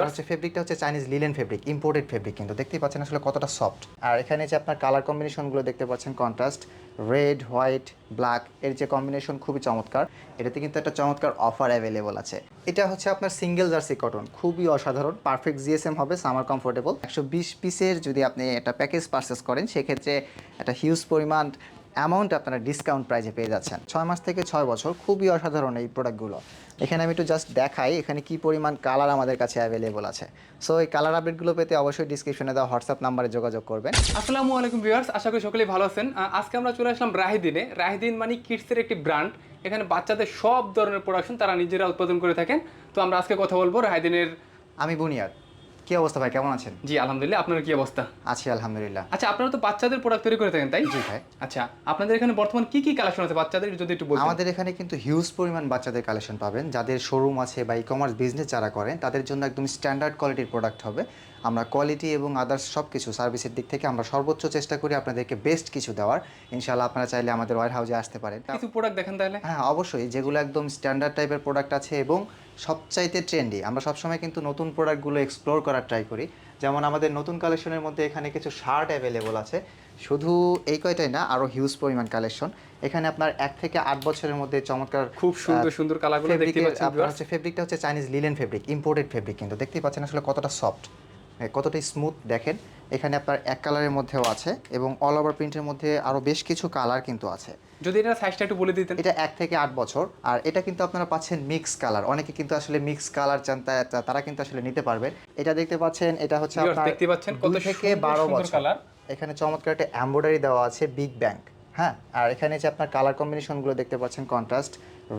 হচ্ছে ফেব্রিকটা হচ্ছে Chinese linen fabric, imported fabric, কিন্তু দেখতেই পাচ্ছেন আসলে কতটা সফট। আর এখানে যে আপনার কালার কম্বিনেশনগুলো দেখতে পাচ্ছেন, কন্ট্রাস্ট রেড, হোয়াইট, ব্ল্যাক এর যে কম্বিনেশন খুবই চমৎকার। এটাতে কিন্তু একটা চমৎকার অফার অ্যাভেলেবল আছে। এটা হচ্ছে আপনার সিঙ্গেল জার্সি কটন, খুবই অসাধারণ, পারফেক্ট জিএসএম হবে, সামার কমফোর্টেবল। 120 পিসের যদি আপনি একটা প্যাকেজ পারচেস করেন, সেক্ষেত্রে একটা হিউজ পরিমাণ অ্যামাউন্ট আপনারা ডিসকাউন্ট প্রাইজে পেয়ে যাচ্ছেন। 6 মাস থেকে 6 বছর, খুবই অসাধারণ এই প্রোডাক্টগুলো। এখানে আমি একটু জাস্ট দেখাই এখানে কি পরিমাণ কালার আমাদের কাছে অ্যাভেলেবল আছে। সো এই কালার আপডেটগুলো পেতে অবশ্যই ডিসক্রিপশনে দেওয়া হোয়াটসঅ্যাপ নাম্বারে যোগাযোগ করবেন। আসসালামু আলাইকুম ভিউয়ার্স, আশা করি সকলেই ভালো আছেন। আজকে আমরা চলে আসলাম রাহিদিনে। রাহিদিন মানে কিডসের একটি ব্র্যান্ড। এখানে বাচ্চাদের সব ধরনের প্রোডাকশন তারা নিজেরা উৎপাদন করে থাকেন। তো আমরা আজকে কথা বলবো রাহিদিনের। আমি বুনিয়াদ। কী অবস্থা ভাই, কেমন আছেন? জি আলহামদুলিল্লাহ, আপনার কি অবস্থা? আছি আলহামদুলিল্লাহ। আচ্ছা, আপনারা তো বাচ্চাদের প্রোডাক্ট তৈরি করে থাকেন, তাই? জি ভাই। আচ্ছা, আপনাদের এখানে বর্তমান কি কি কালেকশন আছে বাচ্চাদের, যদি একটু বলতেন। আমাদের এখানে কিন্তু হিউজ পরিমাণ বাচ্চাদের কালেকশন পাবেন। যাদের শোরুম আছে বা ই কমার্স বিজনেস যারা করেন, তাদের জন্য একদম স্ট্যান্ডার্ড কোয়ালিটির প্রোডাক্ট হবে। আমরা কোয়ালিটি এবং আদার্স সব কিছু সার্ভিসের দিক থেকে আমরা সর্বোচ্চ চেষ্টা করি আপনাদেরকে বেস্ট কিছু দেওয়ার। ইনশাআল্লাহ আপনারা চাইলে আমাদের ওয়্যার হাউসে আসতে পারেন। কিছু প্রোডাক্ট দেখেন তাহলে। হ্যাঁ অবশ্যই, যেগুলো একদম স্ট্যান্ডার্ড টাইপের প্রোডাক্ট আছে এবং সবচাইতে ট্রেন্ডি। আমরা সবসময় কিন্তু নতুন প্রোডাক্টগুলো এক্সপ্লোর করার ট্রাই করি। যেমন আমাদের নতুন কালেকশনের মধ্যে এখানে কিছু শার্ট অ্যাভেলেবল আছে। শুধু এই কয়টাই না, আরও হিউজ পরিমাণ কালেকশন। এখানে আপনার 1 থেকে 8 বছরের মধ্যে চমৎকার খুব সুন্দর সুন্দর কালারগুলো দেখতে পাচ্ছেন। আপনার হচ্ছে ফেব্রিকটা হচ্ছে Chinese linen fabric, imported fabric, কিন্তু দেখতেই পাচ্ছেন আসলে কতটা সফট, কতটা স্মুথ দেখেন। এখানে আপনার এক কালারের মধ্যেও আছে এবং অল ওভার প্রিন্টের মধ্যে আরও বেশ কিছু কালার কিন্তু আছে। যদি এটা সাইজটা একটু বলে দিতেন। এটা 1 থেকে 8 বছর। আর এটা কিন্তু আপনারা পাচ্ছেন মিক্স কালার। অনেকে কিন্তু আসলে মিক্স কালার চান, তারা কিন্তু আসলে নিতে পারবেন। এটা দেখতে পাচ্ছেন, এটা হচ্ছে আপনার দেখতে পাচ্ছেন কত 2 থেকে সুন্দর 12 সুন্দর বছর। কালার। এখানে চমৎকার একটা এমব্রয়ডারি দেওয়া আছে, বিগ ব্যাং। হ্যাঁ, আর এখানে যে আপনার কালার কম্বিনেশনগুলো দেখতে পাচ্ছেন, কন্ট্রাস্ট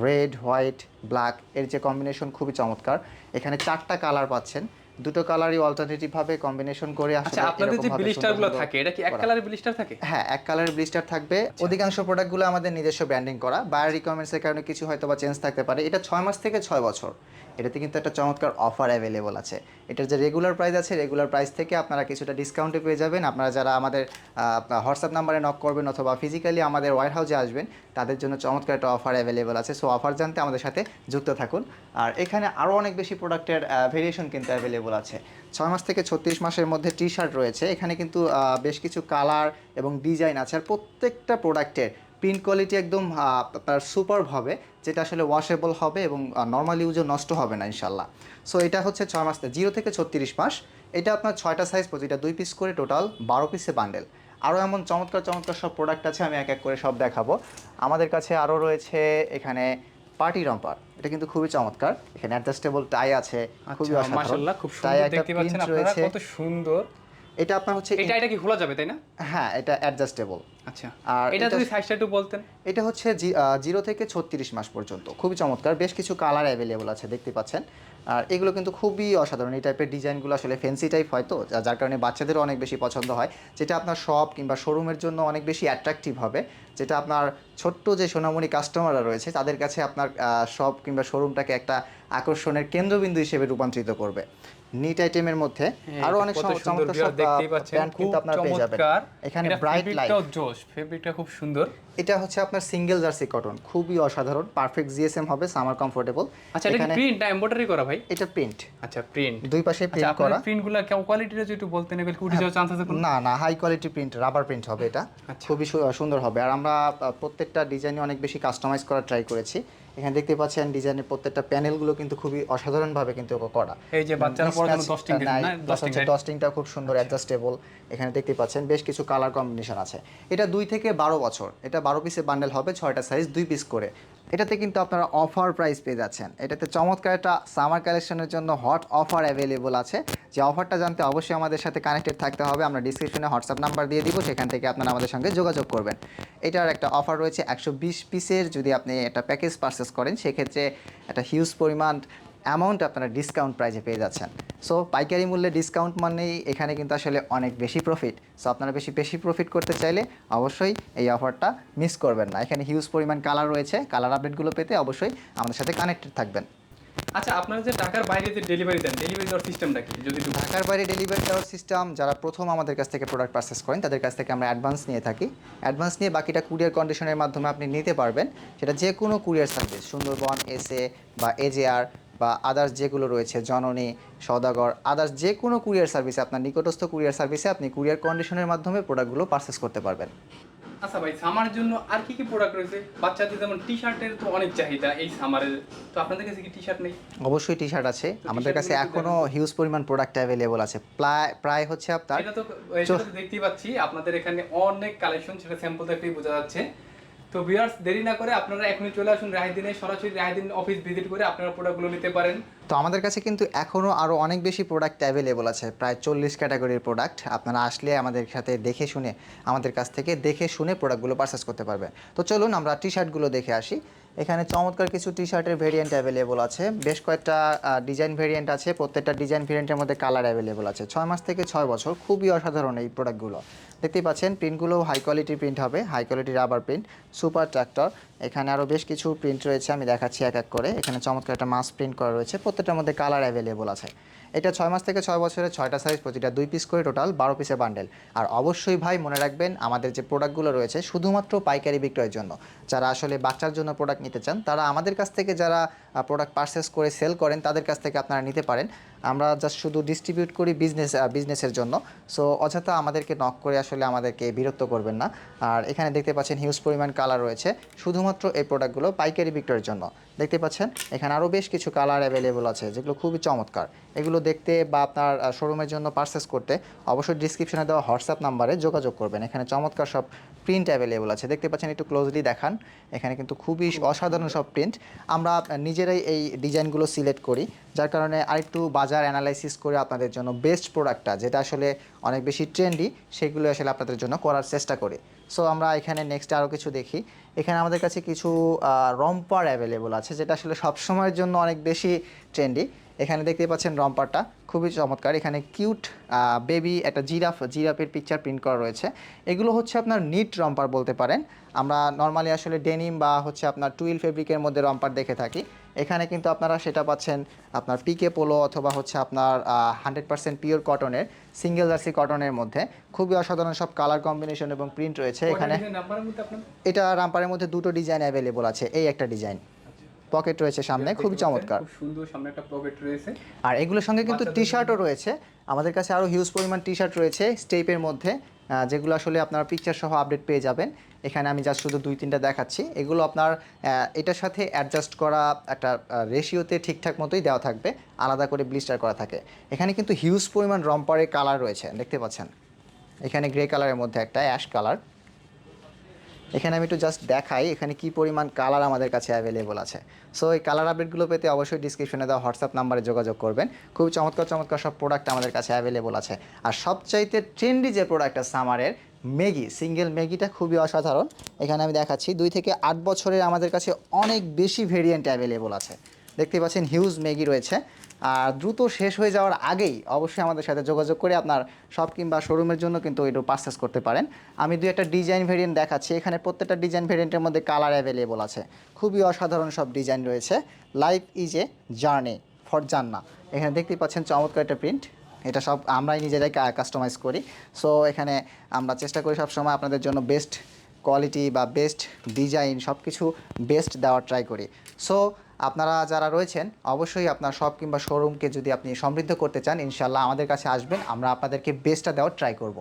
রেড, হোয়াইট, ব্ল্যাক এর যে কম্বিনেশন খুবই চমৎকার। এখানে 4টা কালার পাচ্ছেন, দুটো কালারই অল্টারনেটিভ ভাবে কম্বিনেশন করে আসলে। আচ্ছা, আপনাদের যে ব্লিস্টারগুলো থাকে, এটা কি এক কালারের ব্লিস্টার থাকে? হ্যাঁ, এক কালারের ব্লিস্টার থাকবে। অধিকাংশ প্রোডাক্টগুলো আমাদের নিজস্ব ব্র্যান্ডিং করা। বায়ার রিকোয়ারমেন্টসের কারণে কিছু হয়তো বা চেঞ্জ থাকতে পারে। এটা 6 মাস থেকে 6 বছর। এটাতে কিন্তু একটা চমৎকার অফার অ্যাভেলেবল আছে। এটার যে রেগুলার প্রাইস আছে, রেগুলার প্রাইস থেকে আপনারা কিছুটা ডিসকাউন্টে পেয়ে যাবেন। আপনারা যারা আমাদের হোয়াটসঅ্যাপ নাম্বারে নক করবেন অথবা ফিজিক্যালি আমাদের ওয়্যার হাউসে আসবেন, তাদের জন্য চমৎকার একটা অফার অ্যাভেলেবল আছে। সো অফার জানতে আমাদের সাথে যুক্ত থাকুন। আর এখানে আরও অনেক বেশি প্রোডাক্টের ভেরিয়েশন কিন্তু অ্যাভেলেবল আছে। 6 মাস থেকে 36 মাসের মধ্যে টি শার্ট রয়েছে। এখানে কিন্তু বেশ কিছু কালার এবং ডিজাইন আছে। আর প্রত্যেকটা প্রোডাক্টের প্রিন্ট কোয়ালিটি একদম আপনার সুপারব হবে, যেটা আসলে ওয়াশেবল হবে এবং নর্মাল ইউজও নষ্ট হবে না ইনশাল্লাহ। সো এটা হচ্ছে 6 মাস 0 থেকে 36 মাস। এটা আপনার 6টা সাইজ, প্রতিটা 2 পিস করে, টোটাল 12 পিসে বান্ডেল। আরও এমন চমৎকার চমৎকার সব প্রোডাক্ট আছে, আমি এক এক করে সব দেখাবো। আমাদের কাছে আরও রয়েছে এখানে পার্টি রম্পার। এটা কিন্তু খুবই চমৎকার। এখানে অ্যাডজাস্টেবল টাই আছে, খুবই অসাধারণ। মাশাআল্লাহ, খুব টাই সুন্দর একটা দেখতে পাচ্ছেন প্রিন্ট আপনারা, রয়েছে। কত সুন্দর। এটা আপনার হচ্ছে এটা কি খোলা যাবে, তাই না? হ্যাঁ, এটা অ্যাডজাস্টেবল। আচ্ছা, আর এটা যদি সাইজটা একটু বলতেন। এটা হচ্ছে 0 থেকে 36 মাস পর্যন্ত, খুবই চমৎকার। বেশ কিছু কালার অ্যাভেলেবল আছে, দেখতে পাচ্ছেন। আর এগুলো কিন্তু খুবই অসাধারণ। এই টাইপের ডিজাইনগুলো আসলে ফ্যান্সি টাইপ হয়, তো যার কারণে বাচ্চাদেরও অনেক বেশি পছন্দ হয়, যেটা আপনার শপ কিংবা শোরুমের জন্য অনেক বেশি অ্যাট্রাকটিভ হবে, যেটা আপনার ছোট্ট যে সোনামণি কাস্টমাররা রয়েছে তাদের কাছে আপনার শপ কিংবা শোরুমটাকে একটা আকর্ষণের কেন্দ্রবিন্দু হিসেবে রূপান্তরিত করবে। নিট আইটেমের মধ্যে আরো অনেক চমৎকার সব প্যান্ট কিন্তু আপনারা পেয়ে যাবেন। এখানে ব্রাইট লাইট, ফেব্রিকটা খুব সুন্দর। এটা হচ্ছে আপনার সিঙ্গেল জার্সি কটন, খুবই অসাধারণ, পারফেক্ট জিএসএম হবে, সামার কমফোর্টেবল। আচ্ছা, এটা প্রিন্ট না এমব্রয়ডারি করা ভাই? এটা প্রিন্ট। আচ্ছা, প্রিন্ট দুই পাশে প্রিন্ট করা। প্রিন্টগুলো কেমন কোয়ালিটির, যদি একটু বলতেন। এগুলো উঠে যাওয়ার চান্স আছে? না না, high quality print, rubber print হবে এটা। খুবই সুন্দর হবে। আর আমরা প্রত্যেকটা ডিজাইনে অনেক বেশি কাস্টমাইজ করার ট্রাই করেছি। এখানে দেখতে পাচ্ছেন ডিজাইনের প্রত্যেকটা প্যানেলগুলো কিন্তু খুবই অসাধারণভাবে কিন্তু করা। এই যে বাচ্চারা পড়ার জন্য ডস্টিংটা খুব সুন্দর, অ্যাডজাস্টেবল। এখানে দেখতে পাচ্ছেন বেশ কিছু কালার কম্বিনেশন আছে। এটা 2 থেকে 12 বছর। এটা 12 পিসে বান্ডেল হবে, 6টা সাইজ, 2 পিস করে। এটাতে কিন্তু আপনারা অফার প্রাইস পেয়ে যাচ্ছেন। এটাতে চমৎকার একটা সামার কালেকশনের জন্য হট অফার অ্যাভেলেবল আছে। যে অফারটা জানতে অবশ্যই আমাদের সাথে কানেক্টেড থাকতে হবে। আমরা ডিসক্রিপশনে হোয়াটসঅ্যাপ নাম্বার দিয়ে দিব, সেখান থেকে আপনারা আমাদের সঙ্গে যোগাযোগ করবেন। এটার একটা অফার রয়েছে 120 পিসের যদি আপনি একটা প্যাকেজ পারচেস করেন, সেক্ষেত্রে একটা হিউজ পরিমাণ অ্যামাউন্ট আপনারা ডিসকাউন্ট প্রাইজে পেয়ে যাচ্ছেন। সো পাইকারি মূল্যে ডিসকাউন্ট মানেই এখানে কিন্তু আসলে অনেক বেশি প্রফিট। সো আপনারা বেশি বেশি প্রফিট করতে চাইলে অবশ্যই এই অফারটা মিস করবেন না। এখানে হিউজ পরিমাণ কালার রয়েছে। কালার আপডেটগুলো পেতে অবশ্যই আমাদের সাথে কানেক্টেড থাকবেন। আচ্ছা, আপনারা যে ঢাকার বাইরে যে ডেলিভারি দেন, ডেলিভারি দেওয়ার সিস্টেমটা কি? যদি ঢাকার বাইরে ডেলিভারি দেওয়ার সিস্টেম, যারা প্রথম আমাদের কাছ থেকে প্রোডাক্ট পারচেস করেন তাদের কাছ থেকে আমরা অ্যাডভান্স নিয়ে থাকি। অ্যাডভান্স নিয়ে বাকিটা কুরিয়ার কন্ডিশনের মাধ্যমে আপনি নিতে পারবেন। সেটা যে কোনো কুরিয়ার সার্ভিস, সুন্দরবন, এসএ বা এজেআর বা আদার্স যেগুলো রয়েছে, জননী, সওদাগর, আদার্স যে কোনো কুরিয়ার সার্ভিসে, আপনার নিকটস্থ কুরিয়ার সার্ভিসে আপনি কুরিয়ার কন্ডিশনের মাধ্যমে প্রোডাক্টগুলো পারচেস করতে পারবেন। আচ্ছা ভাই, সামারের জন্য আর কি কি প্রোডাক্ট রয়েছে? বাচ্চাদের যেমন টি শার্টের তো অনেক চাহিদা এই সামারের, তো আপনাদের কাছে কি টি শার্ট নেই? অবশ্যই টি শার্ট আছে, তো আমাদের কাছে t-shirt গুলো একটু এখনও হিউজ পরিমাণ প্রোডাক্ট অ্যাভেলেবল আছে। প্রায় হচ্ছে আপনার এটা তো দেখতেই পাচ্ছি আপনাদের এখানে অনেক কালেকশন, সেটা স্যাম্পল দেখতেই বোঝা যাচ্ছে। তো ভিউয়ার্স, দেরি না করে আপনারা এখনই চলে আসুন রাহিদিনে, সরাসরি রাহিদিন অফিস ভিজিট করে আপনারা প্রোডাক্টগুলো নিতে পারেন। তো আমাদের কাছে কিন্তু এখনও আরও অনেক বেশি প্রোডাক্ট অ্যাভেলেবল আছে, প্রায় 40 ক্যাটাগরির প্রোডাক্ট। আপনারা আসলে আমাদের সাথে দেখে শুনে, আমাদের কাছ থেকে দেখে শুনে প্রোডাক্টগুলো পারচেস করতে পারবেন। তো চলুন আমরা টি শার্টগুলো দেখে আসি। এখানে চমৎকার কিছু টি শার্টের ভেরিয়েন্ট অ্যাভেলেবল আছে, বেশ কয়েকটা ডিজাইন ভেরিয়েন্ট আছে, প্রত্যেকটা ডিজাইন ভেরিয়েন্টের মধ্যে কালার অ্যাভেলেবল আছে। 6 মাস থেকে 6 বছর, খুবই অসাধারণ এই প্রোডাক্টগুলো। দেখতেই পাচ্ছেন প্রিন্টগুলো হাই কোয়ালিটির প্রিন্ট হবে, high quality rubber print, super tractor. এখানে আরও বেশ কিছু প্রিন্ট রয়েছে, আমি দেখাচ্ছি এক এক করে। এখানে চমৎকার একটা মাস প্রিন্ট করা রয়েছে, প্রত্যেকটার মধ্যে কালার অ্যাভেলেবল আছে। এটা 6 মাস থেকে 6 বছরের 6টা সাইজ, প্রতিটা 2 পিস করে, টোটাল 12 পিসের বান্ডেল। আর অবশ্যই ভাই মনে রাখবেন, আমাদের যে প্রোডাক্টগুলো রয়েছে শুধুমাত্র পাইকারি বিক্রয়ের জন্য। যারা আসলে বাচ্চার জন্য প্রোডাক্ট নিতে চান, তারা আমাদের কাছ থেকে যারা প্রোডাক্ট পারচেস করে সেল করেন, তাদের কাছ থেকে আপনারা নিতে পারেন। আমরা জাস্ট শুধু ডিস্ট্রিবিউট করি বিজনেসের জন্য। সো অযথা আমাদেরকে নক করে আসলে আমাদেরকে বিরক্ত করবেন না। আর এখানে দেখতে পাচ্ছেন হিউজ পরিমাণ কালার রয়েছে, শুধুমাত্র এই প্রোডাক্টগুলো পাইকারি বিক্রয়ের জন্য। দেখতে পাচ্ছেন এখানে আরও বেশ কিছু কালার অ্যাভেলেবল আছে, যেগুলো খুবই চমৎকার। এগুলো দেখতে বা আপনার শোরুমের জন্য পারচেস করতে অবশ্যই ডিসক্রিপশনে দেওয়া হোয়াটসঅ্যাপ নাম্বারে যোগাযোগ করবেন। এখানে চমৎকার সব প্রিন্ট অ্যাভেলেবল আছে, দেখতে পাচ্ছেন, একটু ক্লোজলি দেখান। এখানে কিন্তু খুবই অসাধারণ সব প্রিন্ট। আমরা নিজেরাই এই ডিজাইনগুলো সিলেক্ট করি, যার কারণে আরেকটু বাজার অ্যানালাইসিস করে আপনাদের জন্য বেস্ট প্রোডাক্টটা, যেটা আসলে অনেক বেশি ট্রেন্ডি, সেগুলো আসলে আপনাদের জন্য করার চেষ্টা করি। সো আমরা এখানে নেক্সট আরও কিছু দেখি। এখানে আমাদের কাছে কিছু রম্পার অ্যাভেলেবল আছে, যেটা আসলে সবসময়ের জন্য অনেক বেশি ট্রেন্ডি। এখানে দেখতে পাচ্ছেন রম্পারটা খুবই চমৎকার। এখানে কিউট বেবি একটা জিরাফের পিকচার প্রিন্ট করা রয়েছে। এগুলো হচ্ছে আপনার নিট রম্পার বলতে পারেন। আমরা নর্মালি আসলে ডেনিম বা হচ্ছে আপনার টুইল ফেব্রিকের মধ্যে রম্পার দেখে থাকি। এখানে কিন্তু আপনারা সেটা পাচ্ছেন আপনার পিকে পোলো অথবা হচ্ছে আপনার 100% পিওর কটনের, সিঙ্গেল জার্সি কটনের মধ্যে। খুবই অসাধারণ সব কালার কম্বিনেশন এবং প্রিন্ট রয়েছে এখানে। এটা রামপারের মধ্যে দুটো ডিজাইন অ্যাভেলেবল আছে, এই একটা ডিজাইন, পকেট রয়েছে সামনে, খুবই চমৎকার। খুব সুন্দর সামনে একটা পকেট রয়েছে। আর এগুলোর সঙ্গে কিন্তু টি শার্টও রয়েছে। আমাদের কাছে আরও হিউজ পরিমাণ টি শার্ট রয়েছে স্টেপের মধ্যে, যেগুলো আসলে আপনারা পিকচার সহ আপডেট পেয়ে যাবেন। এখানে আমি জাস্ট শুধু 2-3টা দেখাচ্ছি। এগুলো আপনার এটার সাথে অ্যাডজাস্ট করা একটা রেশিওতে ঠিকঠাক মতোই দেওয়া থাকবে, আলাদা করে ব্লিস্টার করা থাকে। এখানে কিন্তু হিউজ পরিমাণ রম্পারের কালার রয়েছে, দেখতে পাচ্ছেন। এখানে গ্রে কালারের মধ্যে একটা অ্যাশ কালার। এখানে আমি একটু জাস্ট দেখাই এখানে কি পরিমাণ কালার আমাদের কাছে অ্যাভেলেবল আছে। সো এই কালার আপডেটগুলো পেতে অবশ্যই ডিসক্রিপশনে দেওয়া হোয়াটসঅ্যাপ নাম্বারে যোগাযোগ করবেন। খুবই চমৎকার চমৎকার সব প্রোডাক্ট আমাদের কাছে অ্যাভেলেবল আছে। আর সবচাইতে ট্রেন্ডি যে প্রোডাক্টটা সামারের, ম্যাগি, সিঙ্গেল ম্যাগিটা খুবই অসাধারণ। এখানে আমি দেখাচ্ছি 2 থেকে 8 বছরের আমাদের কাছে অনেক বেশি ভেরিয়েন্ট অ্যাভেলেবল আছে। দেখতে পাচ্ছেন হিউজ ম্যাগি রয়েছে। আর দ্রুত শেষ হয়ে যাওয়ার আগেই অবশ্যই আমাদের সাথে যোগাযোগ করে আপনার শপ কিংবা শোরুমের জন্য কিন্তু এটা পারচেস করতে পারেন। আমি 2-একটা ডিজাইন ভেরিয়েন্ট দেখাচ্ছি। এখানে প্রত্যেকটা ডিজাইন ভেরিয়েন্টের মধ্যে কালার অ্যাভেলেবল আছে, খুবই অসাধারণ সব ডিজাইন রয়েছে। Life is a journey for জান্না। এখানে দেখতেই পাচ্ছেন চমৎকার একটা প্রিন্ট, এটা সব আমরাই নিজেরাই কাস্টমাইজ করি। সো এখানে আমরা চেষ্টা করি সবসময় আপনাদের জন্য বেস্ট কোয়ালিটি বা বেস্ট ডিজাইন সব কিছু বেস্ট দেওয়ার ট্রাই করি। সো আপনারা যারা রয়েছেন অবশ্যই আপনার শপ কিংবা শোরুমকে যদি আপনি সমৃদ্ধ করতে চান, ইনশাল্লাহ আমাদের কাছে আসবেন, আমরা আপনাদেরকে বেস্টটা দেওয়ার ট্রাই করব।